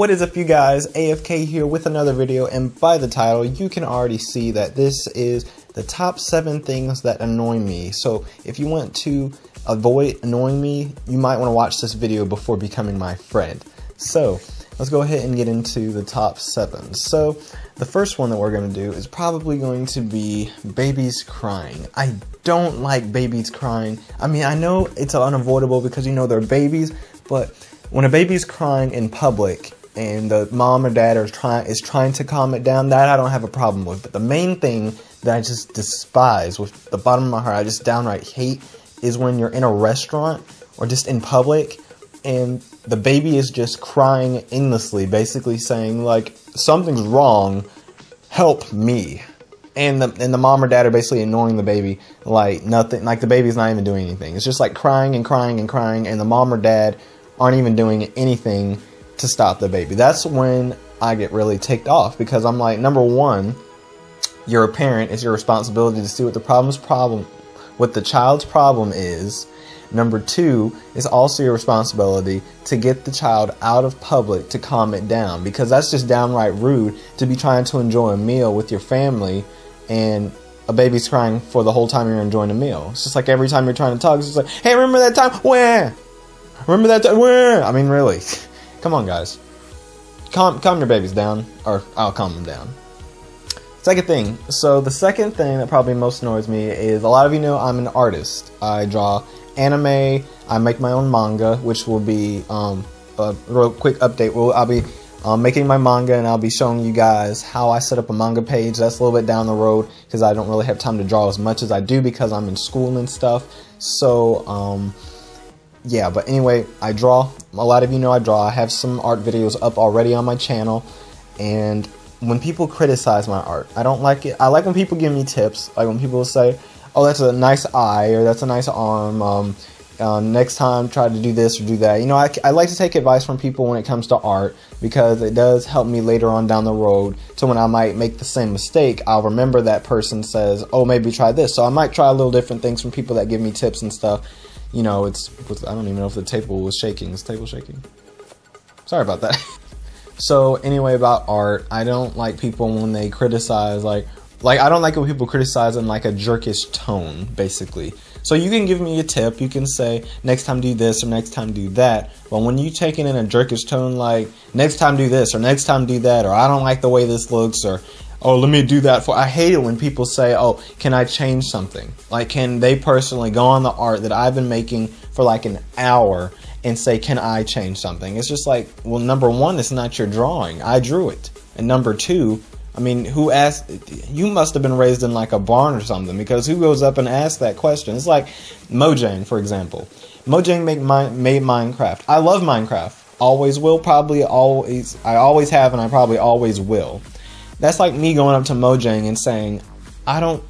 What is up, you guys? AFK here with another video, and by the title you can already see that this is the top 7 things that annoy me. So if you want to avoid annoying me, you might want to watch this video before becoming my friend. So let's go ahead and get into the top 7. So the first one that we're going to do is probably going to be babies crying. I don't like babies crying. I mean, I know it's unavoidable because you know they're babies, but when a baby's crying in public and the mom or dad is trying to calm it down, that I don't have a problem with. But the main thing that I just despise with the bottom of my heart, I just downright hate, is when you're in a restaurant or just in public and the baby is just crying endlessly, basically saying like, something's wrong, help me. And the mom or dad are basically ignoring the baby like nothing, like the baby's not even doing anything. It's just like crying and crying and crying, and the mom or dad aren't even doing anything to stop the baby. That's when I get really ticked off, because I'm like, number one, you're a parent. It's your responsibility to see what the child's problem is. Number two, it's also your responsibility to get the child out of public to calm it down, because that's just downright rude to be trying to enjoy a meal with your family and a baby's crying for the whole time you're enjoying a meal. It's just like every time you're trying to talk, it's just like, hey, remember that time? Where? Remember that time? Where? I mean, really. Come on, guys. Calm your babies down, or I'll calm them down. Second thing. So the second thing that probably most annoys me is, a lot of you know I'm an artist. I draw anime. I make my own manga, which will be a real quick update. I'll be making my manga, and I'll be showing you guys how I set up a manga page. That's a little bit down the road because I don't really have time to draw as much as I do because I'm in school and stuff. So yeah, but anyway, I draw. A lot of you know I draw. I have some art videos up already on my channel, and when people criticize my art, I don't like it. I like when people give me tips, like when people say, oh, that's a nice eye, or that's a nice arm, next time try to do this or do that. You know, I like to take advice from people when it comes to art, because it does help me later on down the road. So when I might make the same mistake, I'll remember that person says, oh, maybe try this. So I might try a little different things from people that give me tips and stuff. You know, I don't even know if the table was shaking. Is the table shaking? Sorry about that. So anyway, about art, I don't like people when they criticize, like I don't like when people criticize in like a jerkish tone, basically. So you can give me a tip, you can say, next time do this or next time do that. But when you take it in a jerkish tone, like, next time do this or next time do that, or I don't like the way this looks, or oh, let me do that for... I hate it when people say, oh, can I change something? Like, can they personally go on the art that I've been making for like an hour and say, can I change something? It's just like, well, number one, it's not your drawing. I drew it. And number two, I mean, who asked? You must have been raised in like a barn or something, because who goes up and asks that question? It's like Mojang, for example. Mojang made Minecraft. I love Minecraft. Always will, probably always. I always have, and I probably always will. That's like me going up to Mojang and saying, I don't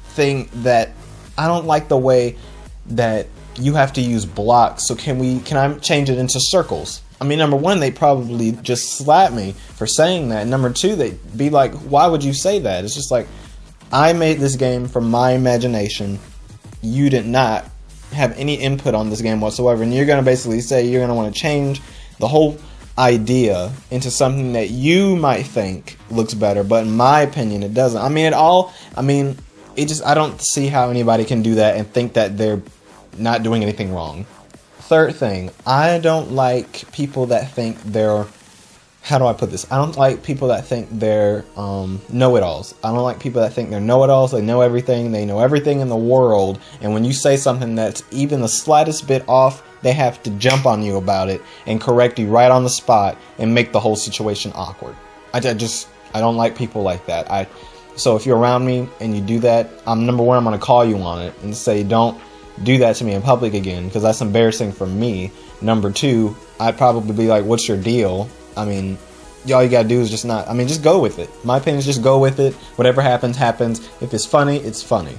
like the way that you have to use blocks, so can I change it into circles? I mean, number one, they probably just slap me for saying that. Number two, they'd be like, why would you say that? It's just like, I made this game from my imagination. You did not have any input on this game whatsoever, and you're going to basically say you're going to want to change the whole idea into something that you might think looks better, but in my opinion it doesn't. I don't see how anybody can do that and think that they're not doing anything wrong. Third thing, I don't like people that think they're, how do I put this? I don't like people that think they're know-it-alls. I don't like people that think they're know-it-alls. They know everything in the world, and when you say something that's even the slightest bit off, they have to jump on you about it and correct you right on the spot and make the whole situation awkward. I don't like people like that. So if you're around me and you do that, number one, I'm going to call you on it and say, don't do that to me in public again, because that's embarrassing for me. Number two, I'd probably be like, what's your deal? I mean, all you gotta do is just go with it. My opinion is just go with it. Whatever happens, happens. If it's funny, it's funny.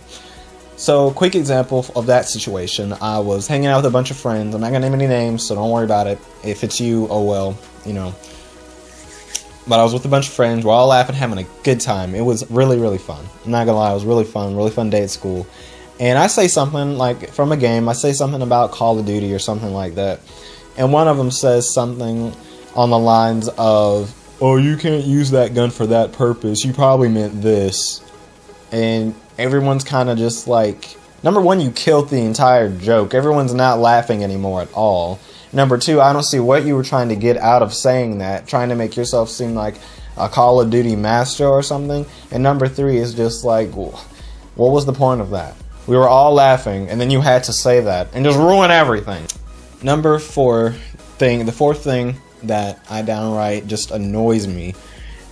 So, quick example of that situation. I was hanging out with a bunch of friends. I'm not gonna name any names, so don't worry about it. If it's you, oh well, you know. But I was with a bunch of friends. We're all laughing, having a good time. It was really, really fun. I'm not gonna lie, it was really fun day at school. And I say something like, from a game, I say something about Call of Duty or something like that. And one of them says something on the lines of, oh, you can't use that gun for that purpose. You probably meant this. And everyone's kind of just like, number one, you killed the entire joke. Everyone's not laughing anymore at all. Number two, I don't see what you were trying to get out of saying that, trying to make yourself seem like a Call of Duty master or something. And number three is just like, what was the point of that? We were all laughing, and then you had to say that and just ruin everything. The fourth thing that I downright just annoys me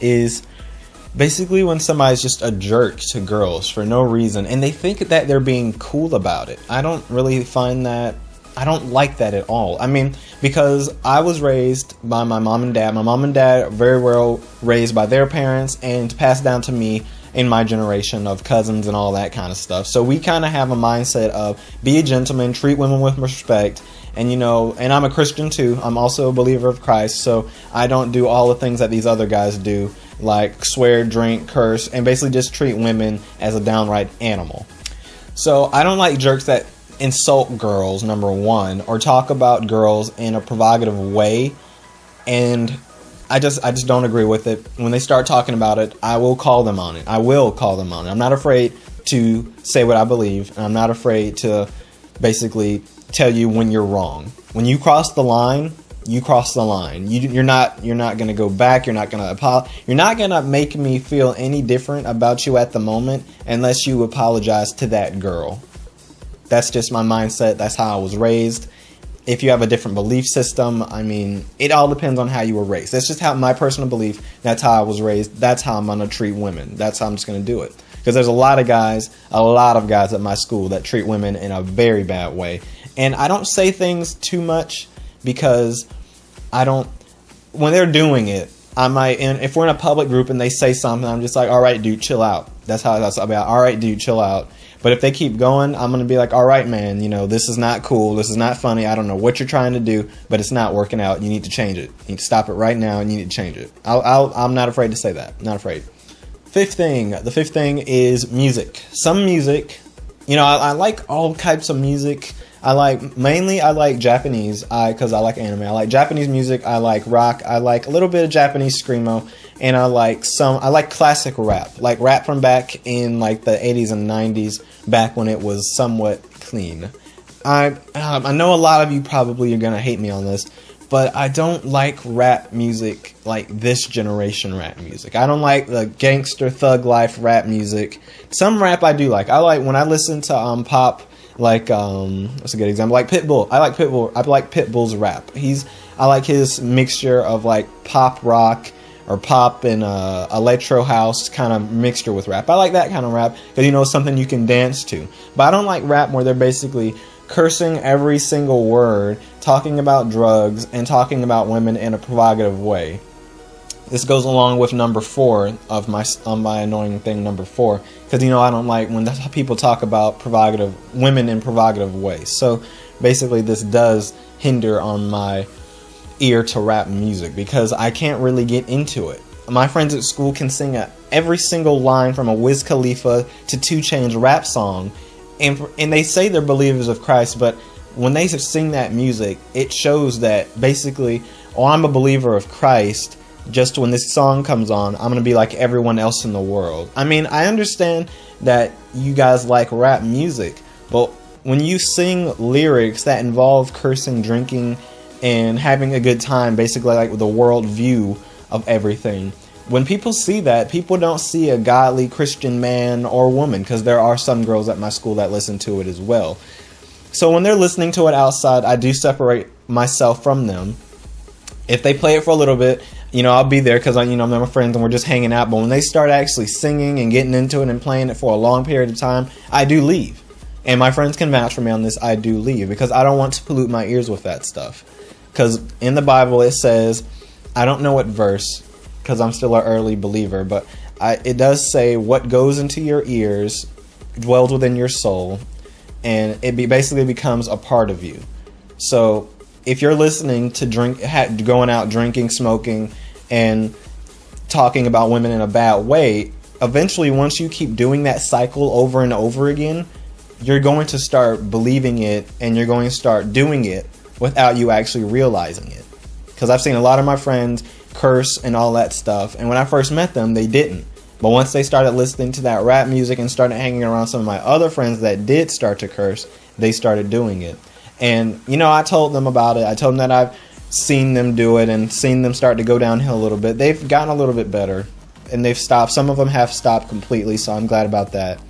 is basically when somebody's just a jerk to girls for no reason, and they think that they're being cool about it. I don't really find that, I don't like that at all. I mean, because I was raised by my mom and dad. My mom and dad are very well raised by their parents and passed down to me in my generation of cousins and all that kind of stuff. So we kind of have a mindset of be a gentleman, treat women with respect, and and I'm a Christian too. I'm also a believer of Christ, so I don't do all the things that these other guys do, like swear, drink, curse, and basically just treat women as a downright animal. So I don't like jerks that insult girls, number one, or talk about girls in a provocative way, and I just don't agree with it. When they start talking about it, I will call them on it. I'm not afraid to say what I believe, and I'm not afraid to basically tell you when you're wrong. When you cross the line, you cross the line. You're not going to go back. You're not going to apologize. You're not going to make me feel any different about you at the moment unless you apologize to that girl. That's just my mindset. That's how I was raised. If you have a different belief system, I mean, it all depends on how you were raised. That's just how my personal belief. That's how I was raised. That's how I'm going to treat women. That's how I'm just going to do it. Because there's a lot of guys at my school that treat women in a very bad way. And I don't say things too much because when they're doing it, I might, and if we're in a public group and they say something, I'm just like, all right, dude, chill out. That's how that's about. All right, dude, chill out. But if they keep going, I'm going to be like, all right, man, this is not cool. This is not funny. I don't know what you're trying to do, but it's not working out. You need to change it. You need to stop it right now, and you need to change it. I'm not afraid to say that. Not afraid. The fifth thing is music. Some music, I like all types of music. I like Japanese, because I like anime. I like Japanese music. I like rock. I like a little bit of Japanese screamo. And I like classic rap, like rap from back in like the 80s and 90s, back when it was somewhat clean. I know a lot of you probably are going to hate me on this, but I don't like rap music like this generation rap music. I don't like the gangster thug life rap music. Some rap I do like. I like when I listen to pop, like what's a good example? Like Pitbull. I like Pitbull. I like Pitbull's rap. I like his mixture of like pop rock or pop and electro house kind of mixture with rap. I like that kind of rap because it's something you can dance to. But I don't like rap where they're basically cursing every single word, talking about drugs, and talking about women in a provocative way. This goes along with number 4 of my annoying thing, number 4, because I don't like when people talk about women in provocative ways. So basically, this does hinder on my ear to rap music because I can't really get into it. My friends at school can sing every single line from a Wiz Khalifa to 2 Chainz rap song, and they say they're believers of Christ, but when they sing that music, it shows that basically, I'm a believer of Christ. Just when this song comes on, I'm going to be like everyone else in the world. I mean, I understand that you guys like rap music, but when you sing lyrics that involve cursing, drinking, and having a good time, basically like with the world view of everything, when people see that, people don't see a godly Christian man or woman, because there are some girls at my school that listen to it as well. So when they're listening to it outside, I do separate myself from them. If they play it for a little bit, I'll be there because I'm my friends and we're just hanging out. But when they start actually singing and getting into it and playing it for a long period of time, I do leave. And my friends can vouch for me on this. I do leave because I don't want to pollute my ears with that stuff. Because in the Bible it says, I don't know what verse, because I'm still an early believer, but it does say what goes into your ears dwells within your soul, and it basically becomes a part of you. So if you're listening to going out drinking, smoking, and talking about women in a bad way, eventually once you keep doing that cycle over and over again, you're going to start believing it and you're going to start doing it without you actually realizing it. Because I've seen a lot of my friends curse and all that stuff. And when I first met them, they didn't. But once they started listening to that rap music and started hanging around some of my other friends that did start to curse, they started doing it. And, you know, I told them about it. I told them that I've seen them do it and seen them start to go downhill a little bit. They've gotten a little bit better. And they've stopped. Some of them have stopped completely, so I'm glad about that.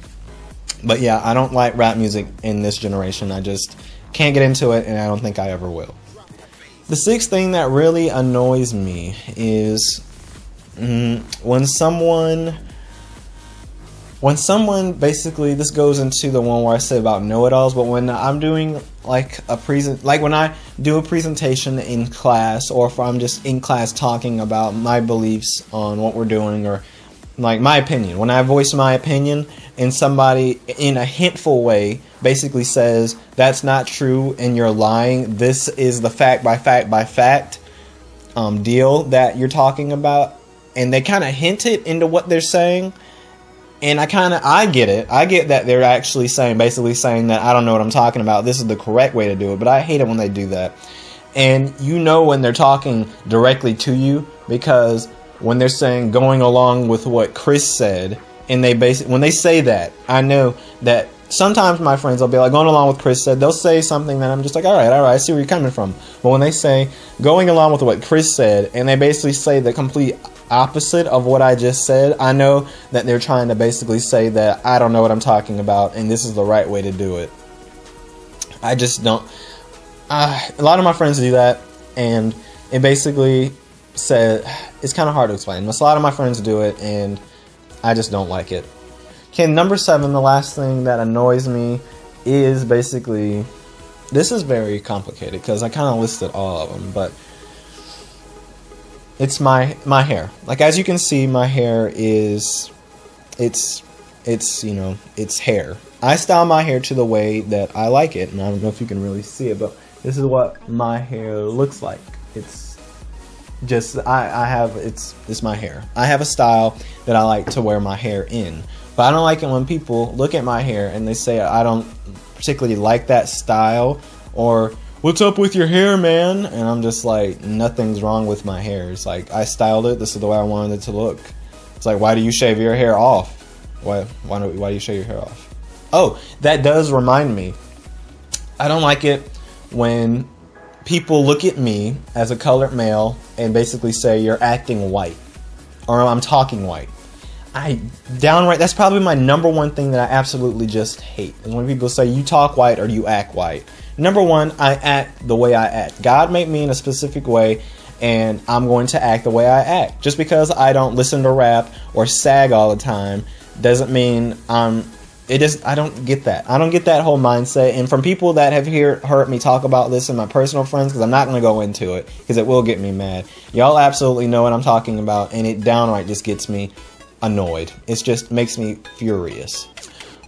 But yeah, I don't like rap music in this generation. I just can't get into it, and I don't think I ever will. The sixth thing that really annoys me is when someone basically, this goes into the one where I say about know-it-alls, but when I'm doing like when I do a presentation in class, or if I'm just in class talking about my beliefs on what we're doing, or like my opinion, when I voice my opinion and somebody in a hintful way basically says that's not true and you're lying, this is the fact by fact deal that you're talking about, and they kind of hint it into what they're saying. And I get it. I get that they're actually basically saying that I don't know what I'm talking about. This is the correct way to do it. But I hate it when they do that. And you know when they're talking directly to you, because when they're saying going along with what Chris said, and when they say that, I know that sometimes my friends will be like, going along with Chris said, they'll say something that I'm just like, all right, I see where you're coming from. But when they say going along with what Chris said, and they basically say the complete opposite of what I just said, I know that they're trying to basically say that I don't know what I'm talking about and this is the right way to do it. I just don't. A lot of my friends do that, and it basically said it's kind of hard to explain. A lot of my friends do it, and I just don't like it. Okay, number 7, the last thing that annoys me is basically, this is very complicated because I kind of listed all of them, but it's my hair. Like, as you can see, my hair is, it's hair. I style my hair to the way that I like it, and I don't know if you can really see it, but this is what my hair looks like. It's just, it's my hair. I have a style that I like to wear my hair in, but I don't like it when people look at my hair and they say I don't particularly like that style, or what's up with your hair, man? And I'm just like, nothing's wrong with my hair. It's like, I styled it. This is the way I wanted it to look. It's like, why do you shave your hair off? Why do you shave your hair off? Oh, that does remind me. I don't like it when people look at me as a colored male and basically say you're acting white, or I'm talking white. That's probably my number one thing that I absolutely just hate, is when people say you talk white or you act white. Number one, I act the way I act. God made me in a specific way, and I'm going to act the way I act. Just because I don't listen to rap or sag all the time doesn't mean I don't get that. I don't get that whole mindset. And from people that have heard me talk about this and my personal friends, because I'm not going to go into it, because it will get me mad. Y'all absolutely know what I'm talking about, and it downright just gets me annoyed. It just makes me furious.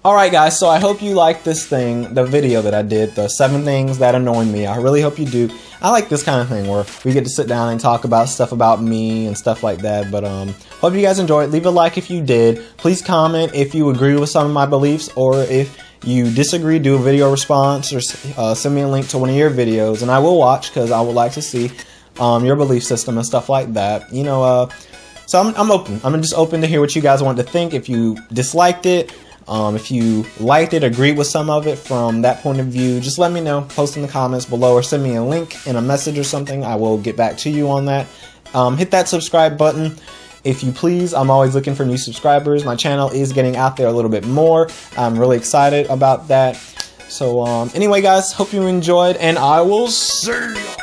Alright guys, so I hope you liked the video that I did, the 7 things that annoy me. I really hope you do. I like this kind of thing where we get to sit down and talk about stuff about me and stuff like that. But hope you guys enjoyed. Leave a like if you did. Please comment if you agree with some of my beliefs, or if you disagree, do a video response, or send me a link to one of your videos, and I will watch, because I would like to see your belief system and stuff like that. You know, so I'm open. I'm just open to hear what you guys want to think. If you disliked it, if you liked it, agreed with some of it from that point of view, just let me know. Post in the comments below, or send me a link in a message or something. I will get back to you on that. Hit that subscribe button if you please. I'm always looking for new subscribers. My channel is getting out there a little bit more. I'm really excited about that. So anyway guys, hope you enjoyed, and I will see you.